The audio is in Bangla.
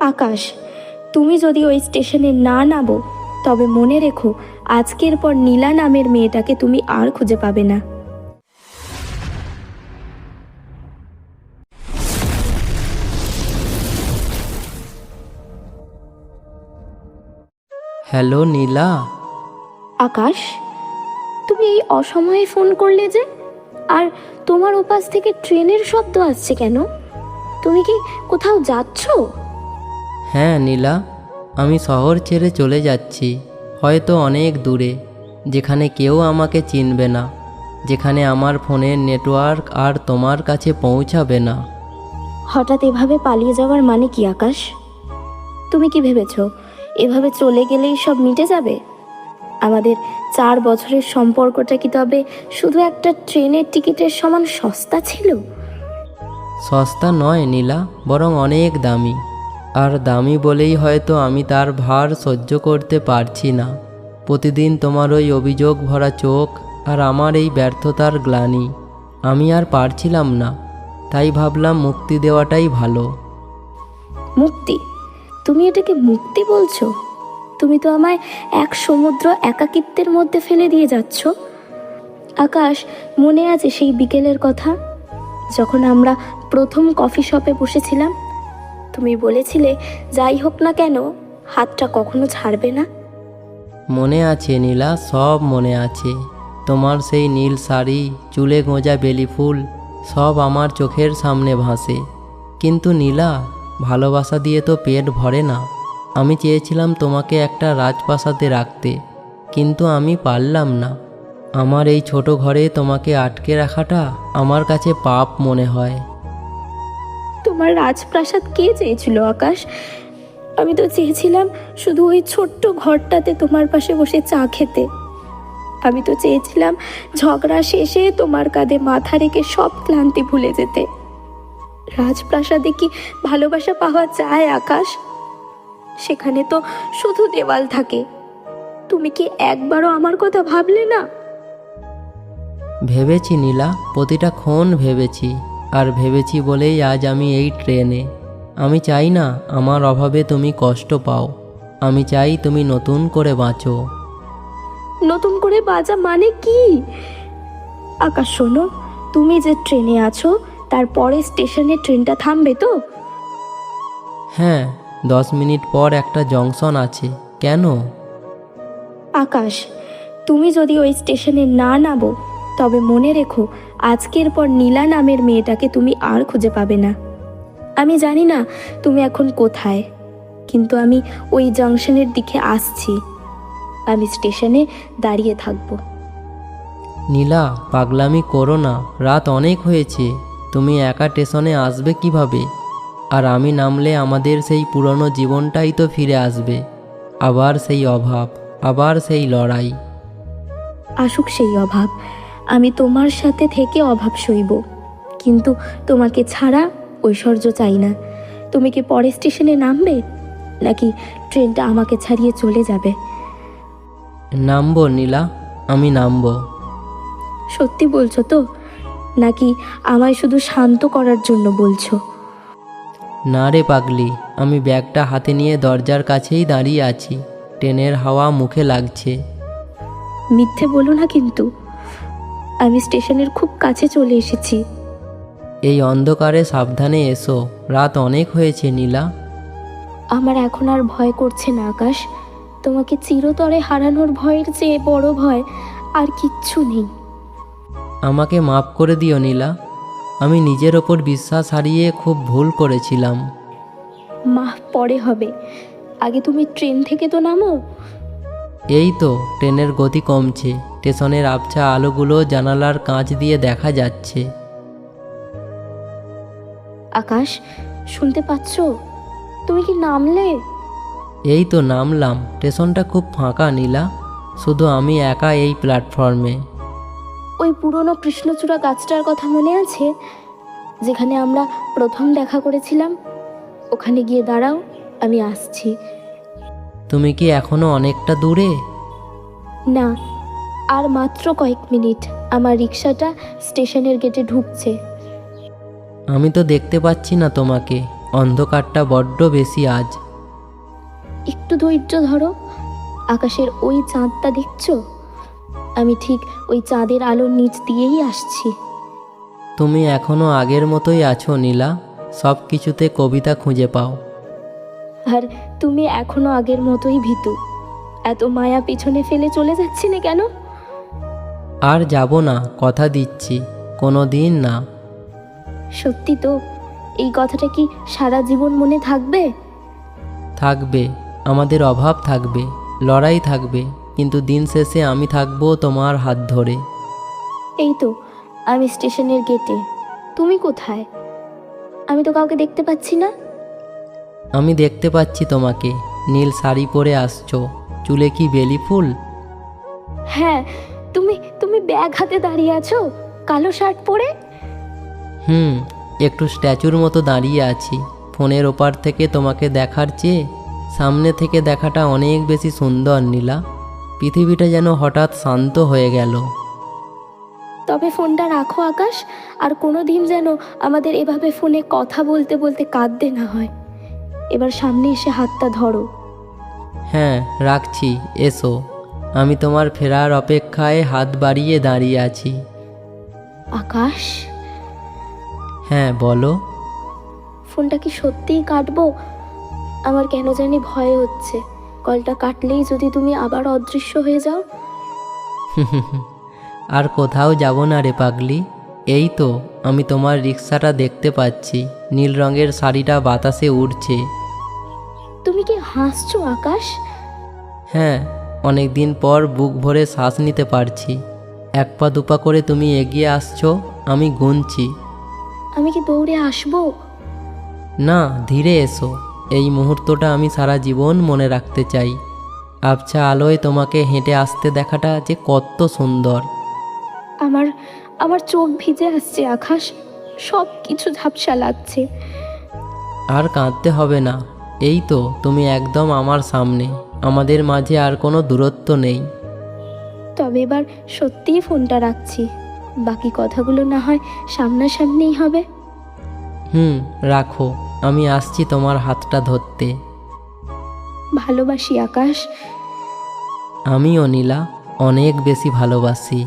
আকাশ, তুমি যদি ওই স্টেশনে না নামো তবে মনে রেখো, আজকের পর নীলা নামের মেয়েটাকে তুমি আর খুঁজে পাবে না। হ্যালো নীলা। আকাশ, তুমি এই অসময়ে ফোন করলে যে? আর তোমার ওপাশ থেকে ট্রেনের শব্দ আসছে কেন? তুমি কি কোথাও যাচ্ছ? হ্যাঁ নীলা, আমি শহর ছেড়ে চলে যাচ্ছি, হয়তো অনেক দূরে, যেখানে কেউ আমাকে চিনবে না, যেখানে আমার ফোনের নেটওয়ার্ক আর তোমার কাছে পৌঁছাবে না। হঠাৎ এভাবে পালিয়ে যাওয়ার মানে কি আকাশ? তুমি কি ভেবেছ এভাবে চলে গেলেই সব মিটে যাবে? আমাদের 4 বছরের সম্পর্কটা কি তবে শুধু একটা ট্রেনের টিকিটের সমান সস্তা ছিল? সস্তা নয় নীলা, বরং অনেক দামি। আর দামি বলেই হয়তো আমি তার ভার সহ্য করতে পারছি না। প্রতিদিন তোমার ওই অভিযোগ ভরা চোখ আর আমার এই ব্যর্থতার গ্লানি, আমি আর পারছিলাম না। তাই ভাবলাম মুক্তি দেওয়াটাই ভালো। মুক্তি? তুমি এটাকে মুক্তি বলছো? তুমি তো আমায় এক সমুদ্র একাকিত্বের মধ্যে ফেলে দিয়ে যাচ্ছ। আকাশ, মনে আছে সেই বিকেলের কথা, যখন আমরা প্রথম কফি শপে বসেছিলাম? তুমি বলেছিলে যাই হোক না কেন হাতটা কখনো ছাড়বে না। মনে আছে নীলা, সব মনে আছে। তোমার সেই নীল শাড়ি, চুলে গোঁজা বেলি ফুল, সব আমার চোখের সামনে ভাসে। কিন্তু নীলা, ভালোবাসা দিয়ে তো পেট ভরে না। আমি চেয়েছিলাম তোমাকে একটা রাজপ্রাসাদে রাখতে, কিন্তু আমি পারলাম না। আমার এই ছোট ঘরে তোমাকে আটকে রাখাটা আমার কাছে পাপ মনে হয়। তোমার রাজপ্রাসাদ কে চেয়েছিল আকাশ? আমি তো চেয়েছিলাম শুধু ওই ছোট্ট ঘরটাতে তোমার পাশে বসে চা খেতে। আমি তো চেয়েছিলাম ঝগড়া শেষে তোমার কাঁধে মাথা রেখে সব ক্লান্তি ভুলে যেতে। রাজপ্রাসাদে কি ভালোবাসা পাওয়া যায় আকাশ? সেখানে তো শুধু দেওয়াল থাকে। তুমি কি একবারও আমার কথা ভাবলে না? ভেবেছি নীলা, প্রতিটা ক্ষণ ভেবেছি। আর ভেবেছি বলেই আজ আমি এই ট্রেনে। আমি চাই না আমার অভাবে তুমি কষ্ট পাও। আমি চাই তুমি নতুন করে বাঁচো। নতুন করে বাজা মানে কি? আকাশ শোনো, তুমি যে ট্রেনে আছো তারপরে স্টেশনে ট্রেনটা থামবে তো? হ্যাঁ, 10 মিনিট পর একটা জংশন আছে। কেন? আকাশ, তুমি যদি ওই স্টেশনে না নামো তবে মনে রেখো, আজকের পর নীলা নামের মেয়েটাকে তুমি আর খুঁজে পাবে না। আমি জানি না তুমি এখন কোথায়, কিন্তু আমি ওই জংশনের দিকে আসছি। আমি স্টেশনে দাঁড়িয়ে থাকবো। নীলা, পাগলামি করো না, রাত অনেক হয়েছে। তুমি একা স্টেশনে আসবে কিভাবে? আর আমি নামলে আমাদের সেই পুরনো জীবনটাই তো ফিরে আসবে। আবার সেই অভাব, আবার সেই লড়াই। আসুক সেই অভাব, আমি তোমার সাথে থেকে অভাব সইব, কিন্তু তোমাকে ছাড়া ঐশ্বর্য চাই না। তুমি কি পরে স্টেশনে নামবে, নাকি ট্রেনটা আমাকে ছাড়িয়ে চলে যাবে? নামবো নীলা, আমি নামবো। সত্যি বলছো তো, নাকি আমায় শুধু শান্ত করার জন্য বলছো? না রে পাগলি, আমি ব্যাগটা হাতে নিয়ে দরজার কাছেই দাঁড়িয়ে আছি। ট্রেনের হাওয়া মুখে লাগছে। মিথ্যে বলো না কিন্তু। আমি স্টেশনের খুব কাছে চলে এসেছি। এই অন্ধকারে সাবধানে এসো, রাত অনেক হয়েছে নীলা। আমার এখন আর ভয় করছে না আকাশ। তোমাকে চিরতরে হারানোর ভয়ের চেয়ে বড় ভয় আর কিচ্ছু নেই। আমাকে মাফ করে দিও নীলা, আমি নিজের ওপর বিশ্বাস হারিয়ে খুব ভুল করেছিলাম। মাফ পরে হবে, আগে তুমি ট্রেন থেকে তো নামো। এই তো ট্রেনের গতি কমছে, স্টেশনের আবছা আলোগুলো জানালার কাঁচ দিয়ে দেখা যাচ্ছে। আকাশ, শুনতে পাচ্ছ? তুমি কি নামলে? এই তো নামলাম। স্টেশনটা খুব ফাঁকা নীলা, শুধু আমি একা এই প্ল্যাটফর্মে। ওই পুরনো কৃষ্ণচূড়া গাছটার কথা মনে আছে, যেখানে আমরা প্রথম দেখা করেছিলাম? ওখানে গিয়ে দাঁড়াও, আমি আসছি। তুমি কি এখনো অনেকটা দূরে? না, আর মাত্র কয়েক মিনিট। আমার রিক্সাটা স্টেশনের গেটে ঢুকছে। আমি তো দেখতে পাচ্ছি না তোমাকে, অন্ধকারটা বড্ড বেশি আজ। একটু ধৈর্য ধরো। আকাশের ওই চাঁদটা দেখছো? আমি ঠিক ওই চাঁদের আলোর নিচ দিয়েই আসছি। তুমি এখনো আগের মতোই আছো নীলা, সব কিছুতে কবিতা খুঁজে পাও। আর তুমি এখনো আগের মতোই ভীতু। এত মায়া পিছনে ফেলে চলে যাচ্ছিলে কেন? আর যাব না, কথা দিচ্ছি, কোনো দিন না। সত্যি তো? এই কথাটা কি সারা জীবন মনে থাকবে? থাকবে, আমাদের অভাব থাকবে, লড়াই থাকবে, কিন্তু দিন শেষে আমি থাকবো তোমার হাত ধরে। এই তো আমি স্টেশনের গেটে। তুমি কোথায়? আমি তো কাউকে দেখতে পাচ্ছি না। আমি দেখতে পাচ্ছি তোমাকে, নীল শাড়ি পরে আসছো, চুলে কি বেলি ফুল? হ্যাঁ, তুমি তুমি ব্যাগ হাতে দাঁড়িয়ে আছো, কালো শার্ট পরে। একটু স্ট্যাচুর মতো দাঁড়িয়ে আছি। ফোনের ওপার থেকে তোমাকে দেখার চেয়ে সামনে থেকে দেখাটা অনেক বেশি সুন্দর নীলা। পৃথিবীটা যেন হঠাৎ শান্ত হয়ে গেল। তবে ফোনটা রাখো আকাশ, আর কোনো দিন যেন আমাদের এভাবে ফোনে কথা বলতে বলতে কাঁদতে না হয়। এবার সামনে এসে হাতটা ধরো। হ্যাঁ রাখছি, এসো। আমি তোমার ফেরার অপেক্ষায় হাত বাড়িয়ে দাঁড়িয়ে আছি। আকাশ, হ্যাঁ বলো। ফোনটা কি সত্যিই কাটবো? আমার কেন জানি ভয় হচ্ছে, কলটা কাটলেই যদি তুমি আবার অদৃশ্য হয়ে যাও। আর কোথাও যাব না রে পাগলি। এই তো আমি তোমার রিক্সাটা দেখতে পাচ্ছি, নীল রঙের শাড়িটা বাতাসে উড়ছে। তুমি কি হাসছো আকাশ? হ্যাঁ, অনেক দিন পর বুক ভরে শ্বাস নিতে পারছি। এক পা দুপা করে তুমি এগিয়ে আসছো, আমি গুনছি। আমি কি দৌড়ে আসবো? না, ধীরে এসো। এই মুহূর্তটা আমি সারা জীবন মনে রাখতে চাই। আবছা আলোয় তোমাকে হেঁটে আসতে দেখাটা যে কত সুন্দর। আমার আমার চোখ ভিজে আসছে আকাশ, সব কিছু ঝাপসা লাগছে। আর কাঁদতে হবে না, এই তো তুমি একদম আমার সামনে, আমাদের মাঝে আর কোনো দূরত্ব নেই। তবে এবার সত্যিই ফোনটা রাখছি, বাকি কথাগুলো না হয় সামনাসামনিই হবে। রাখো, আমি আসছি তোমার হাতটা ধরতে। ভালোবাসি আকাশ। আমিও নীলা, অনেক বেশি ভালোবাসি।